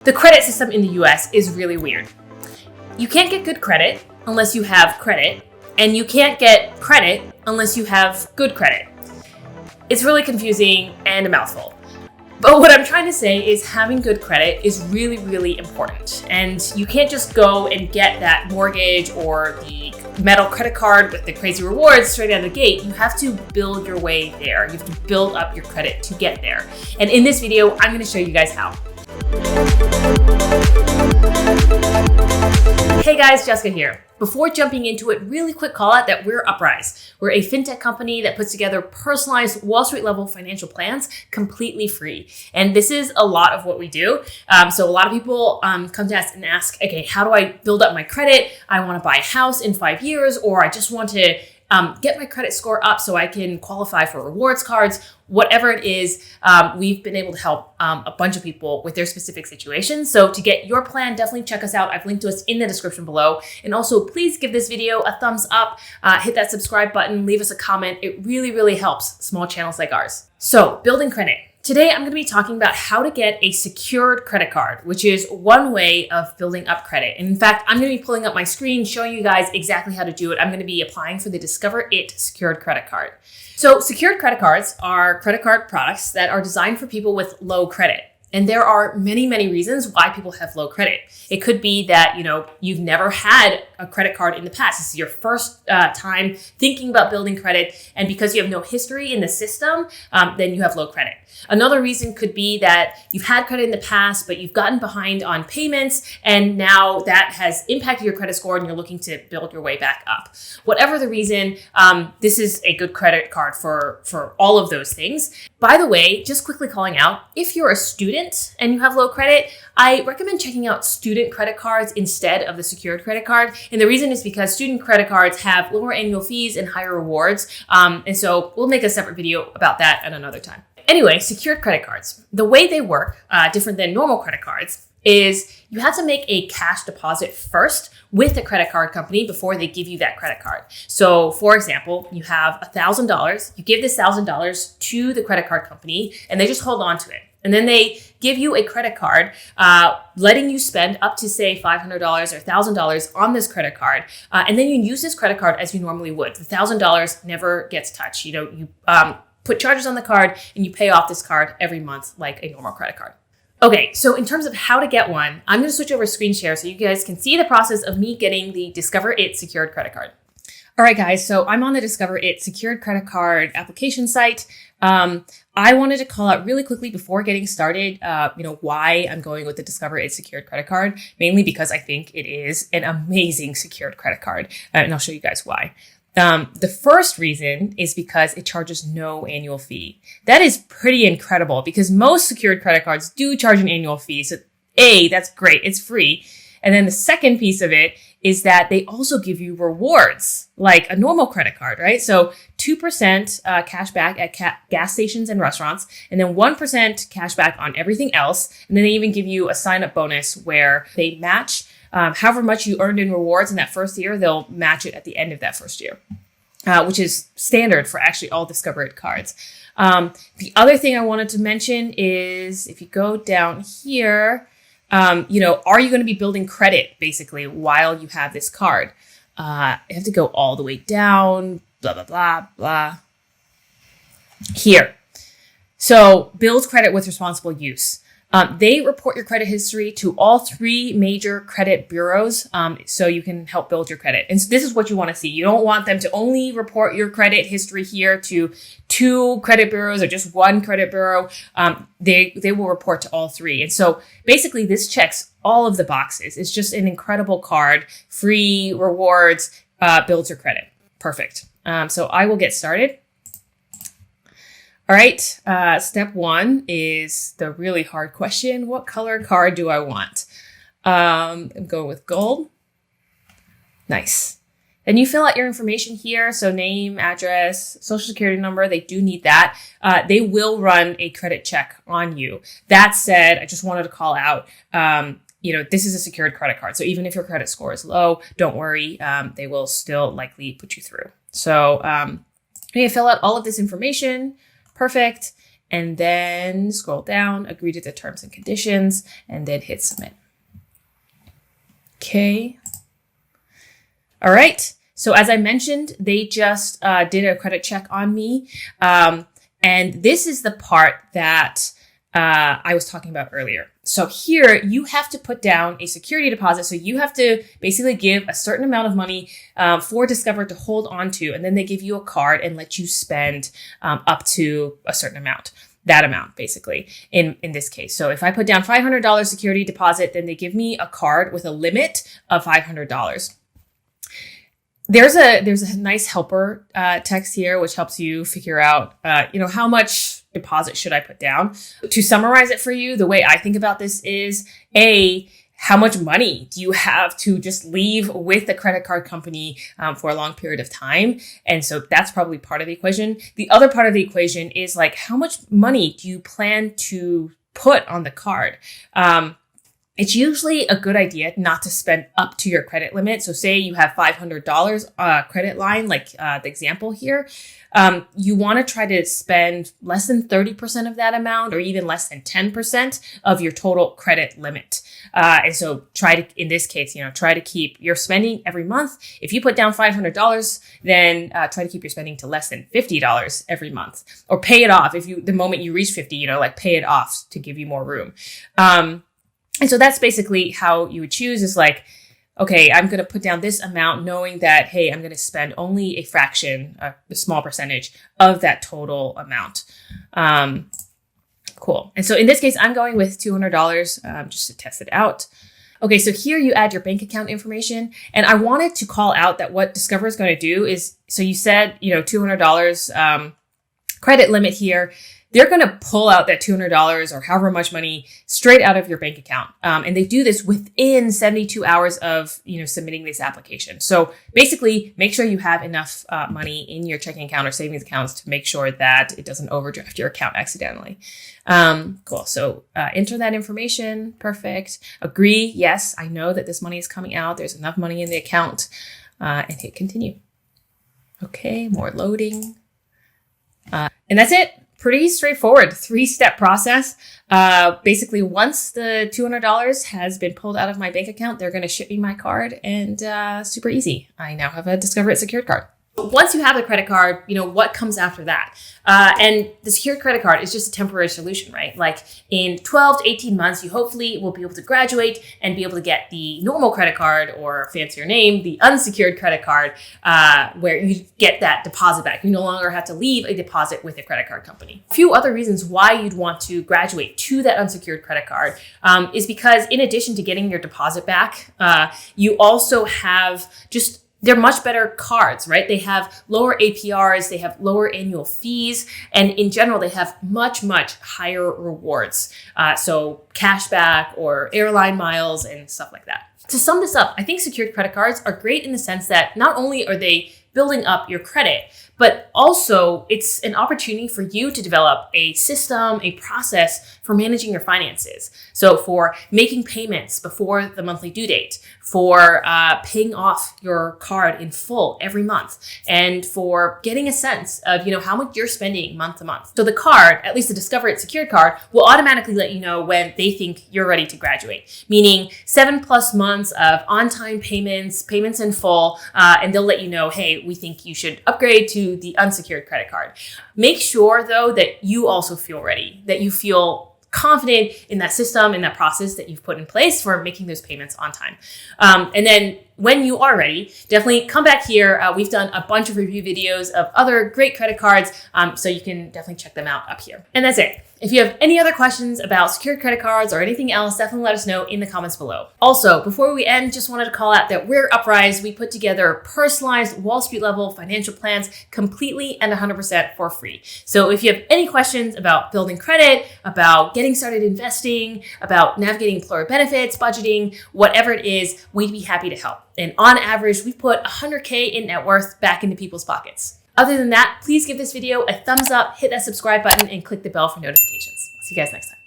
The credit system in the US is really weird. You can't get good credit unless you have credit, and you can't get credit unless you have good credit. It's really confusing and a mouthful. But what I'm trying to say is having good credit is really, really important. And you can't just go and get that mortgage or the metal credit card with the crazy rewards straight out of the gate. You have to build your way there. You have to build up your credit to get there. And in this video, I'm going to show you guys how. Hey guys, Jessica here. Before jumping into it, really quick call out that we're Uprise. We're a fintech company that puts together personalized Wall Street level financial plans completely free. And this is a lot of what we do. So a lot of people come to us and ask, okay, how do I build up my credit? I want to buy a house in 5 years, or I just want to get my credit score up so I can qualify for rewards cards. Whatever it is, we've been able to help a bunch of people with their specific situations. So to get your plan, definitely check us out. I've linked to us in the description below. And also please give this video a thumbs up, hit that subscribe button, leave us a comment. It really, really helps small channels like ours. So building credit. Today, I'm going to be talking about how to get a secured credit card, which is one way of building up credit. And in fact, I'm going to be pulling up my screen, showing you guys exactly how to do it. I'm going to be applying for the Discover It secured credit card. So secured credit cards are credit card products that are designed for people with low credit. And there are many, many reasons why people have low credit. It could be that, you've never had a credit card in the past. This is your first time thinking about building credit. And because you have no history in the system, then you have low credit. Another reason could be that you've had credit in the past, but you've gotten behind on payments, and now that has impacted your credit score and you're looking to build your way back up. Whatever the reason, this is a good credit card for all of those things. By the way, just quickly calling out, if you're a student and you have low credit, I recommend checking out student credit cards instead of the secured credit card. And the reason is because student credit cards have lower annual fees and higher rewards. And so we'll make a separate video about that at another time. Anyway, secured credit cards. The way they work, different than normal credit cards, is you have to make a cash deposit first with the credit card company before they give you that credit card. So for example, you have $1,000, you give this $1,000 to the credit card company and they just hold on to it. And then they give you a credit card, letting you spend up to say $500 or $1,000 on this credit card. And then you use this credit card as you normally would. The $1,000 never gets touched. You put charges on the card and you pay off this card every month like a normal credit card. Okay, so in terms of how to get one, I'm going to switch over screen share so you guys can see the process of me getting the Discover It secured credit card. All right, guys, so I'm on the Discover It secured credit card application site. I wanted to call out really quickly before getting started, why I'm going with the Discover It secured credit card, mainly because I think it is an amazing secured credit card, and I'll show you guys why. The first reason is because it charges no annual fee. That is pretty incredible because most secured credit cards do charge an annual fee. So that's great. It's free. And then the second piece of it is that they also give you rewards like a normal credit card, right? So 2% cash back at gas stations and restaurants, and then 1% cash back on everything else. And then they even give you a sign-up bonus where they match however much you earned in rewards in that first year, they'll match it at the end of that first year, which is standard for actually all Discover It cards. The other thing I wanted to mention is if you go down here, are you going to be building credit basically while you have this card? You have to go all the way down, blah, blah, blah, blah. Here. So build credit with responsible use. They report your credit history to all 3 major credit bureaus, so you can help build your credit. And so this is what you want to see. You don't want them to only report your credit history here to 2 credit bureaus or just 1 credit bureau. They will report to all 3. And so basically this checks all of the boxes. It's just an incredible card, free rewards, builds your credit. Perfect. So I will get started. All right, step 1 is the really hard question. What color card do I want? I'm going with gold. Nice. Then you fill out your information here. So name, address, social security number, they do need that. They will run a credit check on you. That said, I just wanted to call out, this is a secured credit card. So even if your credit score is low, don't worry. They will still likely put you through. So you fill out all of this information. Perfect. and then scroll down, agree to the terms and conditions, and then hit submit. Okay. All right. So as I mentioned, they just did a credit check on me. And this is the part that I was talking about earlier. So here you have to put down a security deposit. So you have to basically give a certain amount of money for Discover to hold on to, and then they give you a card and let you spend up to a certain amount. That amount, basically, in this case. So if I put down $500 security deposit, then they give me a card with a limit of $500. There's a nice helper text here, which helps you figure out, how much deposit should I put down. To summarize it for you, the way I think about this is how much money do you have to just leave with the credit card company for a long period of time? And so that's probably part of the equation. The other part of the equation is like, how much money do you plan to put on the card? It's usually a good idea not to spend up to your credit limit. So say you have $500 credit line, like the example here. You want to try to spend less than 30% of that amount, or even less than 10% of your total credit limit. And so in this case, try to keep your spending every month. If you put down $500, then try to keep your spending to less than $50 every month, or pay it off. The moment you reach 50, pay it off to give you more room. And so that's basically how you would choose, is like, okay, I'm going to put down this amount knowing that, hey, I'm going to spend only a fraction, a small percentage of that total amount. Cool. And so in this case, I'm going with $200 just to test it out. Okay, so here you add your bank account information. And I wanted to call out that what Discover is going to do is, so you said, $200 credit limit here. They're going to pull out that $200 or however much money straight out of your bank account. And they do this within 72 hours of, submitting this application. So basically make sure you have enough money in your checking account or savings accounts to make sure that it doesn't overdraft your account accidentally. Cool. So enter that information. Perfect. Agree. Yes, I know that this money is coming out. There's enough money in the account. And hit continue. Okay, more loading. And that's it. Pretty straightforward 3-step process. Basically, once the $200 has been pulled out of my bank account, they're going to ship me my card, and super easy. I now have a Discover It secured card. Once you have the credit card, what comes after that? And the secured credit card is just a temporary solution, right? Like in 12 to 18 months, you hopefully will be able to graduate and be able to get the normal credit card, or fancier name, the unsecured credit card, where you get that deposit back. You no longer have to leave a deposit with a credit card company. A few other reasons why you'd want to graduate to that unsecured credit card is because in addition to getting your deposit back, you also have they're much better cards, right? They have lower APRs, they have lower annual fees, and in general, they have much, much higher rewards. So cashback or airline miles and stuff like that. To sum this up, I think secured credit cards are great in the sense that not only are they building up your credit, but also it's an opportunity for you to develop a system, a process for managing your finances. So for making payments before the monthly due date, for paying off your card in full every month, and for getting a sense of, how much you're spending month to month. So the card, at least the Discover It secured card, will automatically let you know when they think you're ready to graduate, meaning 7+ months of on-time payments in full, and they'll let you know, hey, we think you should upgrade to the unsecured credit card. Make sure, though, that you also feel ready, that you feel confident in that system, in that process that you've put in place for making those payments on time. And then when you are ready, definitely come back here. We've done a bunch of review videos of other great credit cards, so you can definitely check them out up here. And that's it. If you have any other questions about secured credit cards or anything else, definitely let us know in the comments below. Also, before we end, just wanted to call out that we're Uprise. We put together personalized Wall Street level financial plans completely and 100% for free. So if you have any questions about building credit, about getting started investing, about navigating employer benefits, budgeting, whatever it is, we'd be happy to help. And on average, we put $100K in net worth back into people's pockets. Other than that, please give this video a thumbs up, hit that subscribe button, and click the bell for notifications. See you guys next time.